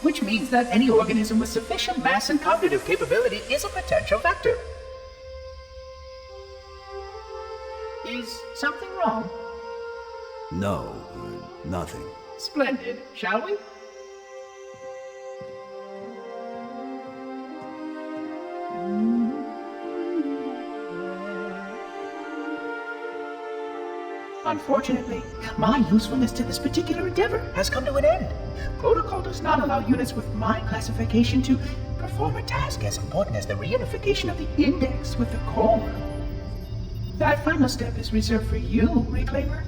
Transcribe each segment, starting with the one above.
which means that any organism with sufficient mass and cognitive capability is a potential vector. Is something wrong? No, nothing. Splendid, shall we? Unfortunately, my usefulness to this particular endeavor has come to an end. Protocol does not allow units with my classification to perform a task as important as the reunification of the index with the core. That final step is reserved for you, Reclaimer.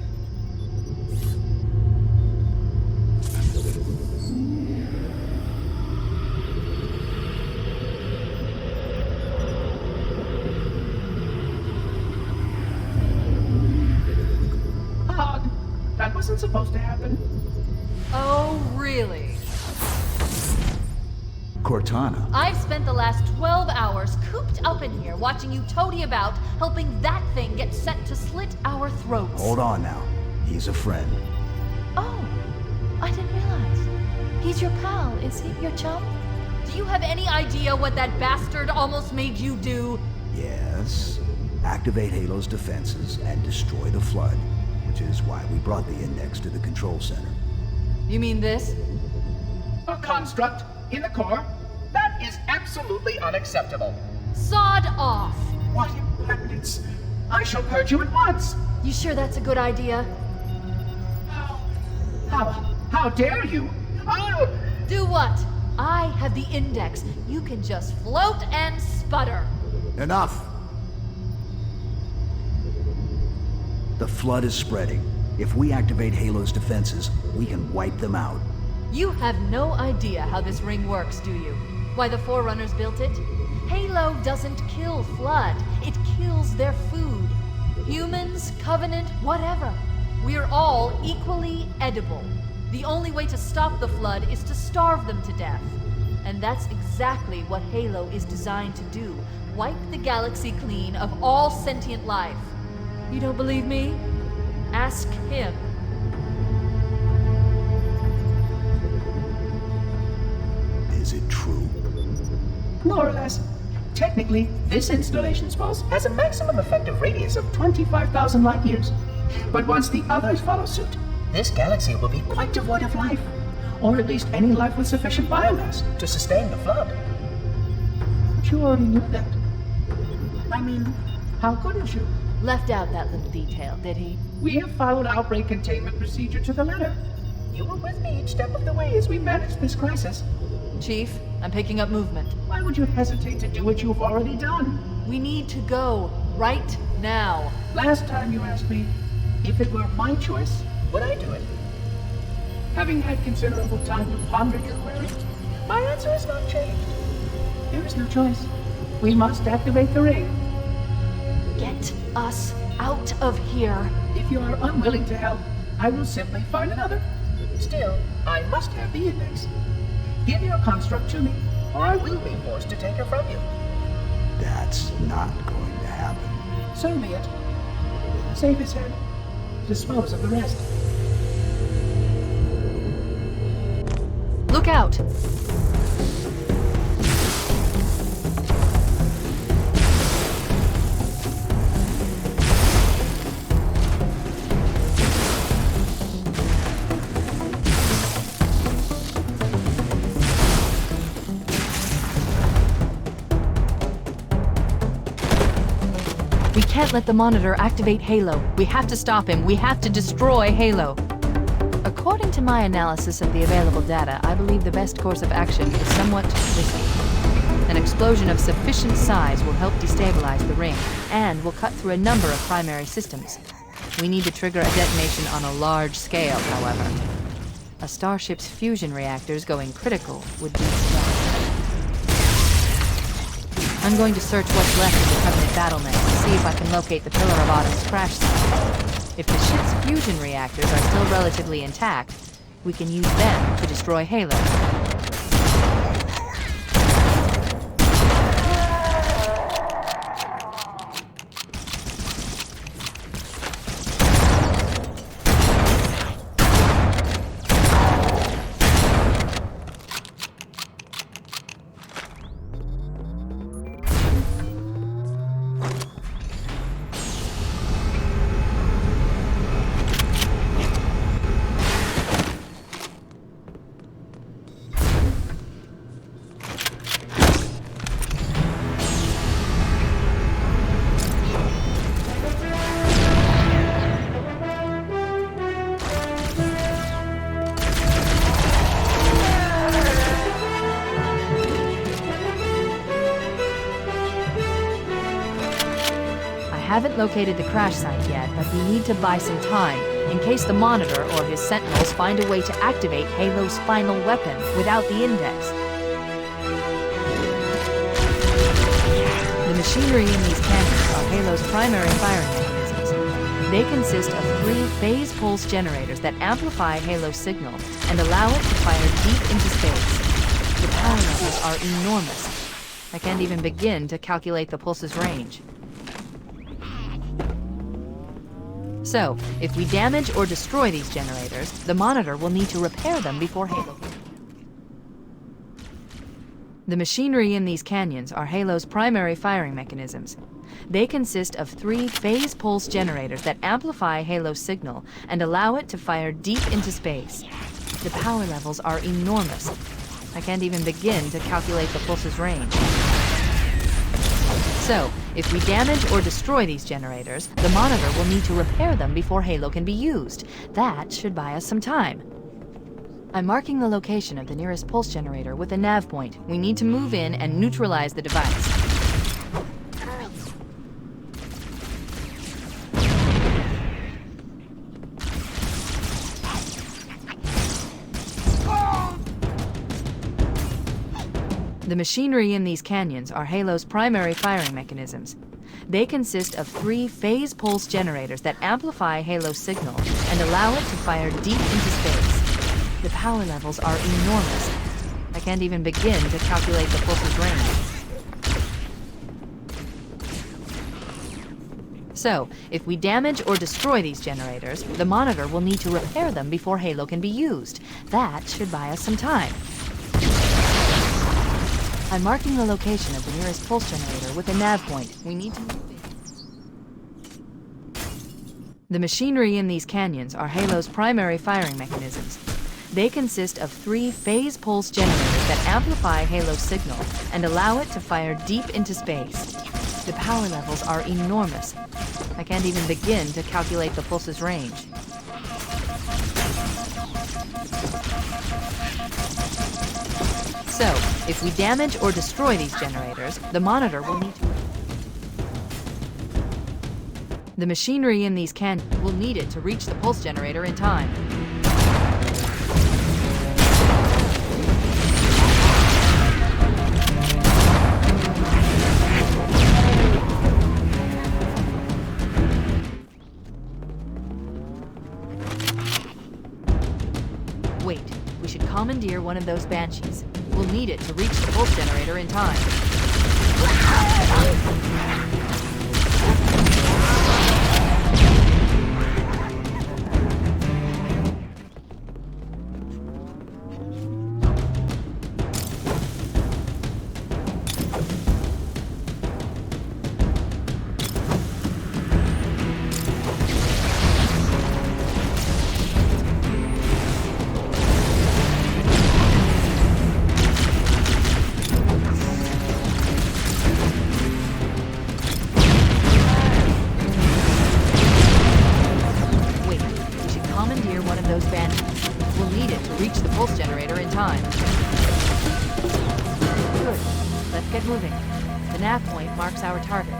That wasn't supposed to happen. Oh, really? Cortana. I've spent the last 12 hours cooped up in here watching you toady about, helping that thing get set to slit our throats. Hold on now. He's a friend. Oh, I didn't realize. He's your pal, is he? Your chum? Do you have any idea what that bastard almost made you do? Yes. Activate Halo's defenses and destroy the Flood, which is why we brought the index to the control center. You mean this? A construct in the core? That is absolutely unacceptable. Sod off! What impertinence! I shall purge you at once! You sure that's a good idea? How dare you? Oh! Do what? I have the index. You can just float and sputter. Enough! The Flood is spreading. If we activate Halo's defenses, we can wipe them out. You have no idea how this ring works, do you? Why the Forerunners built it? Halo doesn't kill Flood. It kills their food. Humans, Covenant, whatever. We're all equally edible. The only way to stop the Flood is to starve them to death. And that's exactly what Halo is designed to do. Wipe the galaxy clean of all sentient life. You don't believe me? Ask him. Is it true? More or less. Technically, this installation's pulse has a maximum effective radius of 25,000 light years. But once the others follow suit, this galaxy will be quite devoid of life. Or at least any life with sufficient biomass to sustain the Flood. But you already knew that. I mean, how couldn't you? Left out that little detail, did he? We have followed outbreak containment procedure to the letter. You were with me each step of the way as we managed this crisis. Chief, I'm picking up movement. Why would you hesitate to do what you've already done? We need to go right now. Last time you asked me, if it were my choice, would I do it? Having had considerable time to ponder your query, my answer has not changed. There is no choice. We must activate the ring. Get us out of here. If you are unwilling to help, I will simply find another. Still, I must have the index. Give your construct to me, or I will be forced to take her from you. That's not going to happen. So be it. Save his head. Dispose of the rest. Look out! We can't let the monitor activate Halo. We have to stop him. We have to destroy Halo. According to my analysis of the available data, I believe the best course of action is somewhat risky. An explosion of sufficient size will help destabilize the ring, and will cut through a number of primary systems. We need to trigger a detonation on a large scale, however. A starship's fusion reactors going critical would be smart. I'm going to search what's left of the Covenant battlement and see if I can locate the Pillar of Autumn's crash site. If the ship's fusion reactors are still relatively intact, we can use them to destroy Halo. haven't located the crash site yet, but we need to buy some time in case the Monitor or his Sentinels find a way to activate Halo's final weapon without the Index. The machinery in these cannons are Halo's primary firing mechanisms. They consist of 3 phase pulse generators that amplify Halo's signal and allow it to fire deep into space. The power levels are enormous. I can't even begin to calculate the pulse's range. So, if we damage or destroy these generators, the Monitor will need to repair them before Halo. The machinery in these canyons are Halo's primary firing mechanisms. They consist of 3 phase pulse generators that amplify Halo's signal and allow it to fire deep into space. The power levels are enormous. I can't even begin to calculate the pulse's range. So, if we damage or destroy these generators, the Monitor will need to repair them before Halo can be used. That should buy us some time. I'm marking the location of the nearest pulse generator with a nav point. We need to move in and neutralize the device. The machinery in these canyons are Halo's primary firing mechanisms. They consist of 3 phase pulse generators that amplify Halo's signal and allow it to fire deep into space. The power levels are enormous. I can't even begin to calculate the pulse's range. So, if we damage or destroy these generators, the Monitor will need to repair them before Halo can be used. That should buy us some time. I'm marking the location of the nearest pulse generator with a nav point. We need to move in. The machinery in these canyons are Halo's primary firing mechanisms. They consist of 3 phase pulse generators that amplify Halo's signal and allow it to fire deep into space. The power levels are enormous. I can't even begin to calculate the pulse's range. So, if we damage or destroy these generators, the Monitor will need to... The machinery in these canyons will need it to reach the pulse generator in time. Wait, we should commandeer one of those Banshees. We'll need it to reach the pulse generator in time. Those Banshees. We'll need it to reach the pulse generator in time. Good. Let's get moving. The nav point marks our target.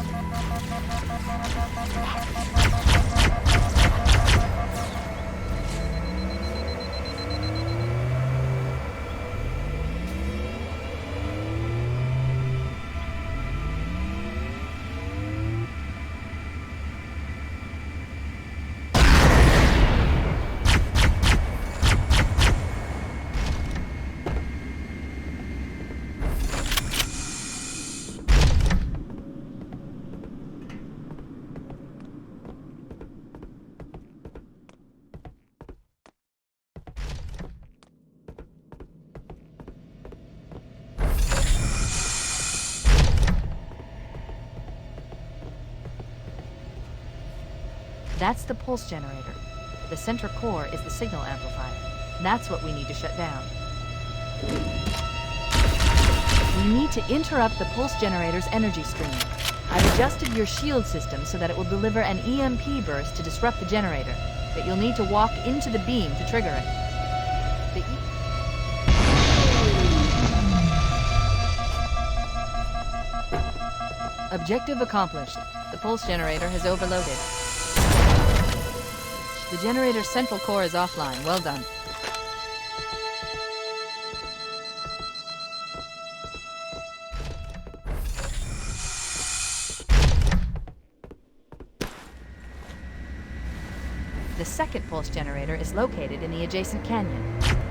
That's the pulse generator. The center core is the signal amplifier. That's what we need to shut down. We need to interrupt the pulse generator's energy stream. I've adjusted your shield system so that it will deliver an EMP burst to disrupt the generator, but you'll need to walk into the beam to trigger it. Objective accomplished. The pulse generator has overloaded. The generator's central core is offline. Well done. The second pulse generator is located in the adjacent canyon.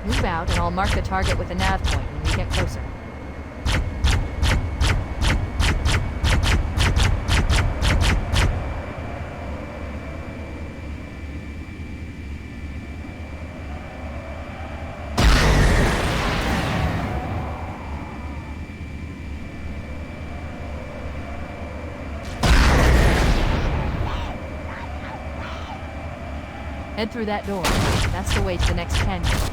Move out and I'll mark the target with a nav point when we get closer. Head through that door. That's the way to the next canyon.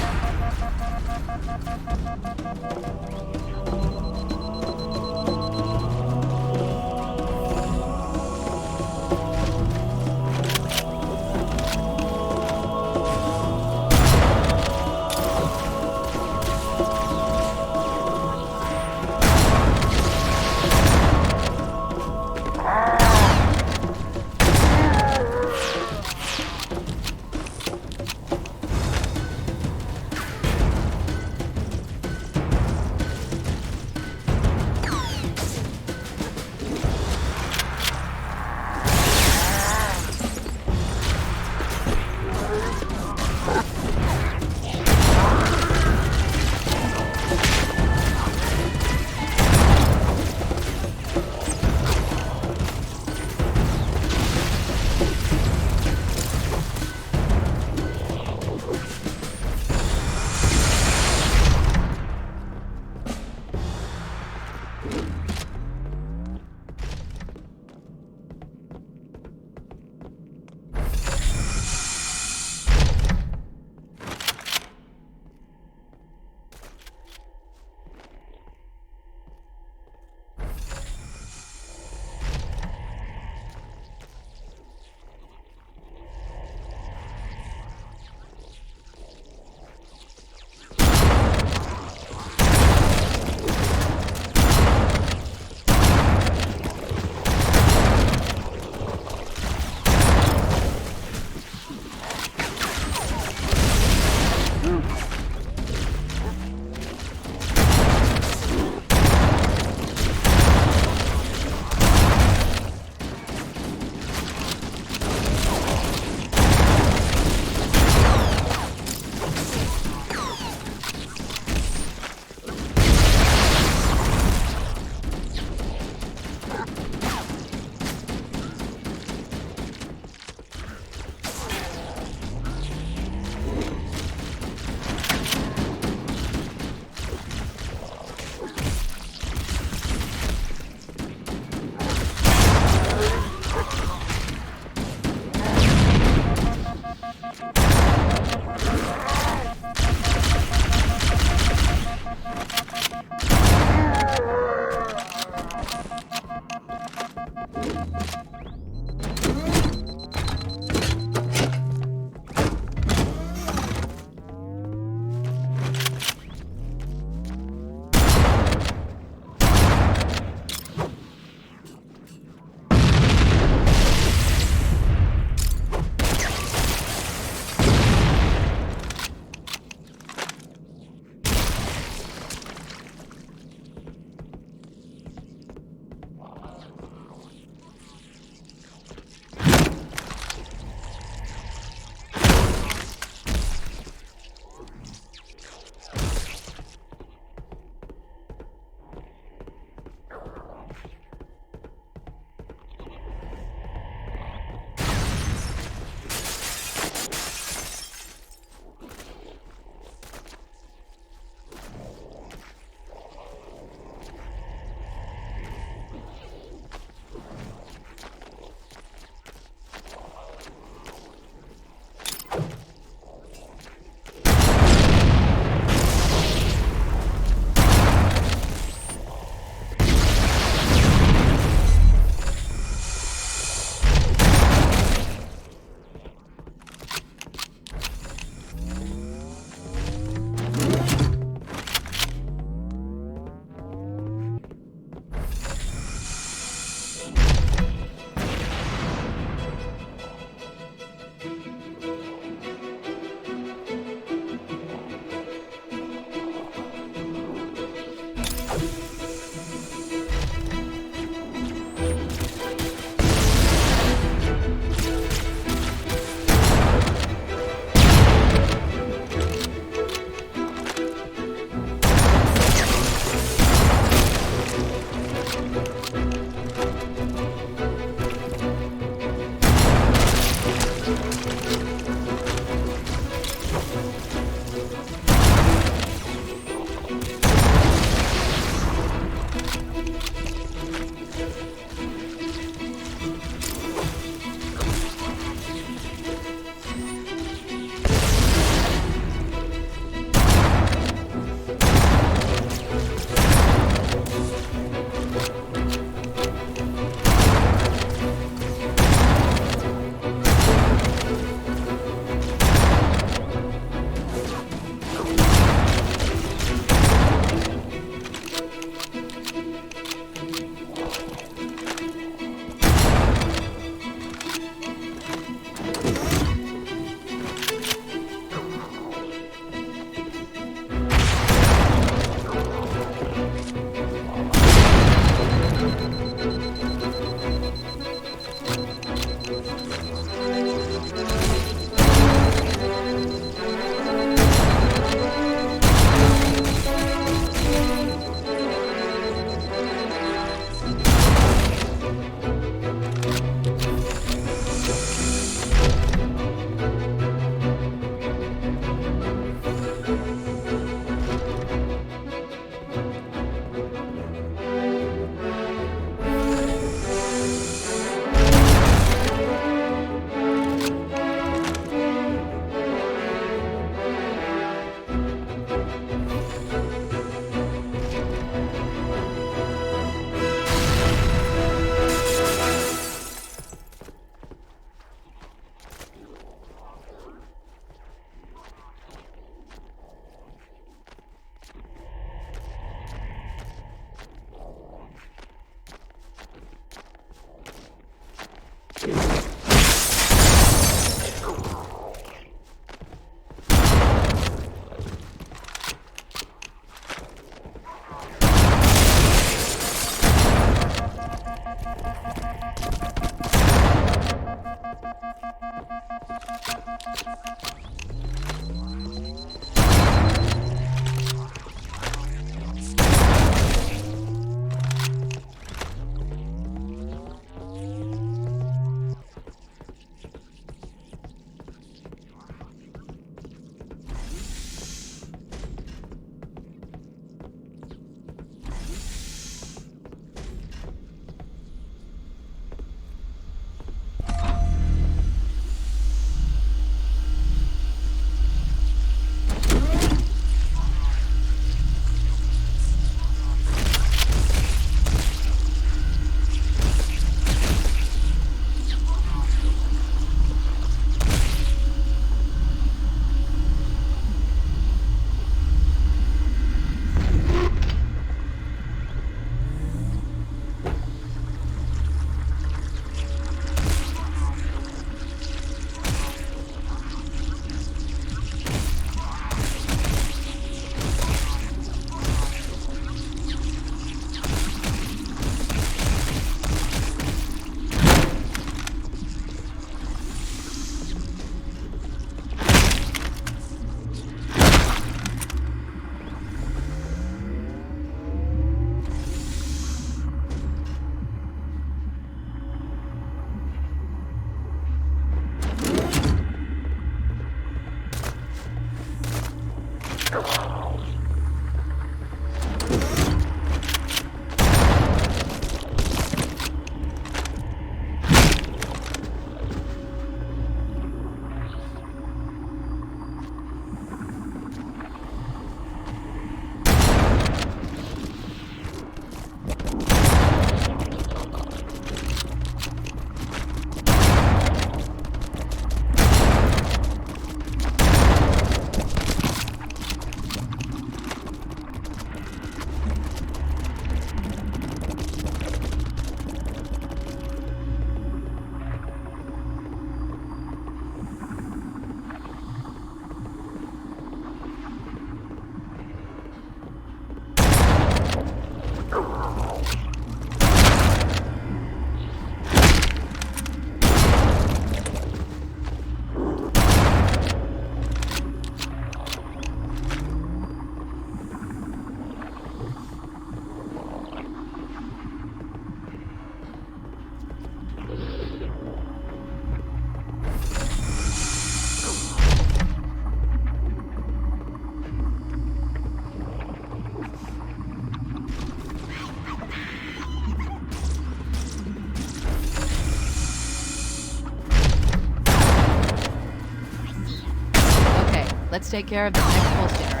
Let's take care of this next pulse generator.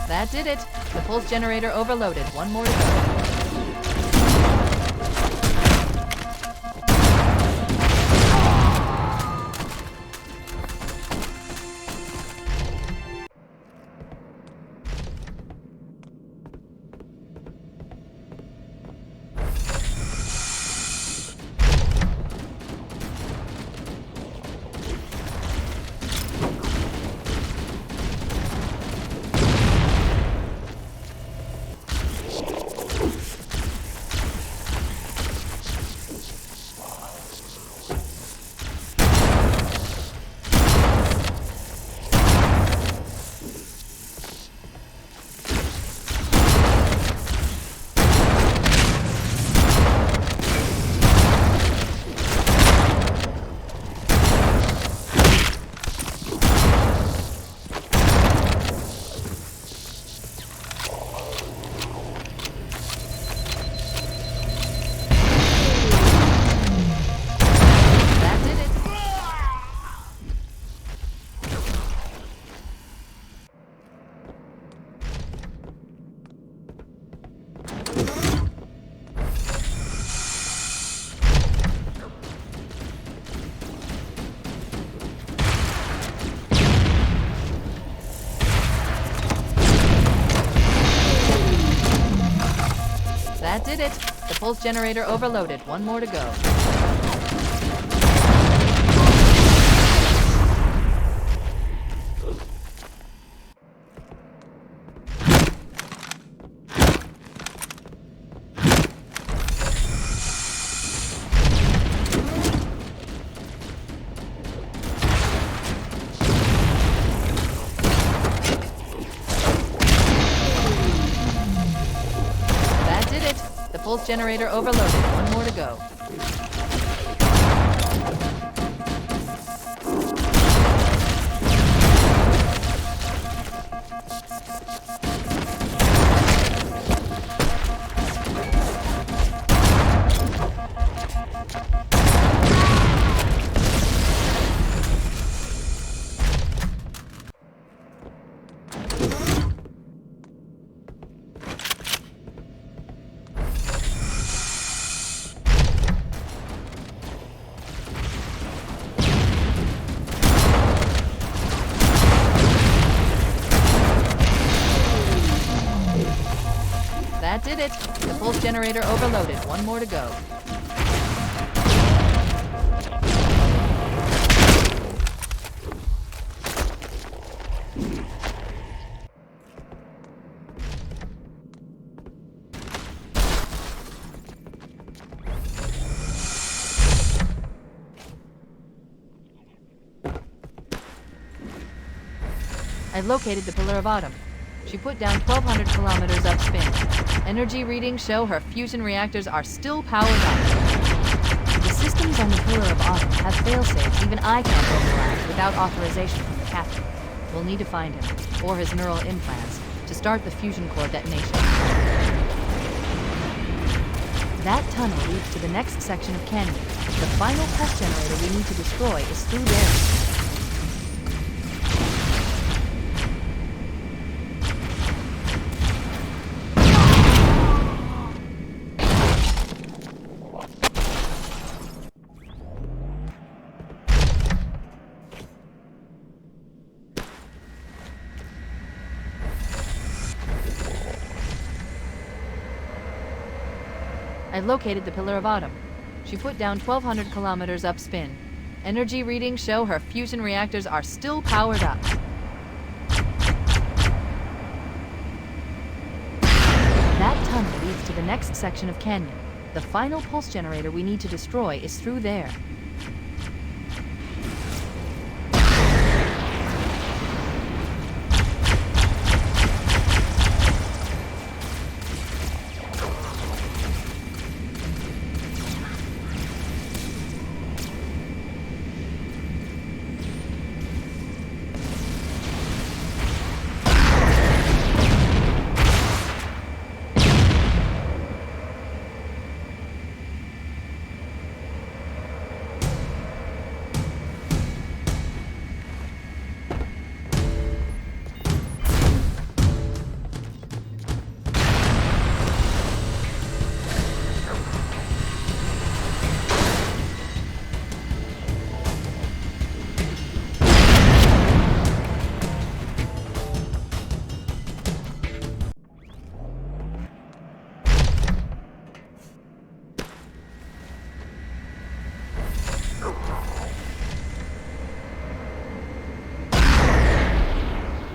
That did it. The pulse generator overloaded. One more to go. That did it. The pulse generator overloaded. One more to go. pulse generator overloaded. One more to go. That did it. The pulse generator overloaded. One more to go. I located the Pillar of Autumn. She put down 1,200 kilometers upspin. Energy readings show her fusion reactors are still powered up. The systems on the Pillar of Autumn have failsafes even I can't override without authorization from the captain. We'll need to find him, or his neural implants, to start the fusion core detonation. That tunnel leads to the next section of canyon. The final pulse generator we need to destroy is through there. I located the Pillar of Autumn. She put down 1,200 kilometers upspin. Energy readings show her fusion reactors are still powered up. That tunnel leads to the next section of canyon. The final pulse generator we need to destroy is through there.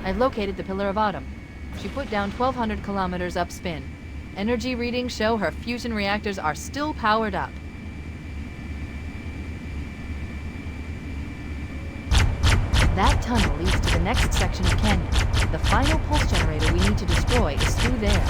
I located the Pillar of Autumn. She put down 1,200 kilometers upspin. Energy readings show her fusion reactors are still powered up. That tunnel leads to the next section of canyon. The final pulse generator we need to destroy is through there.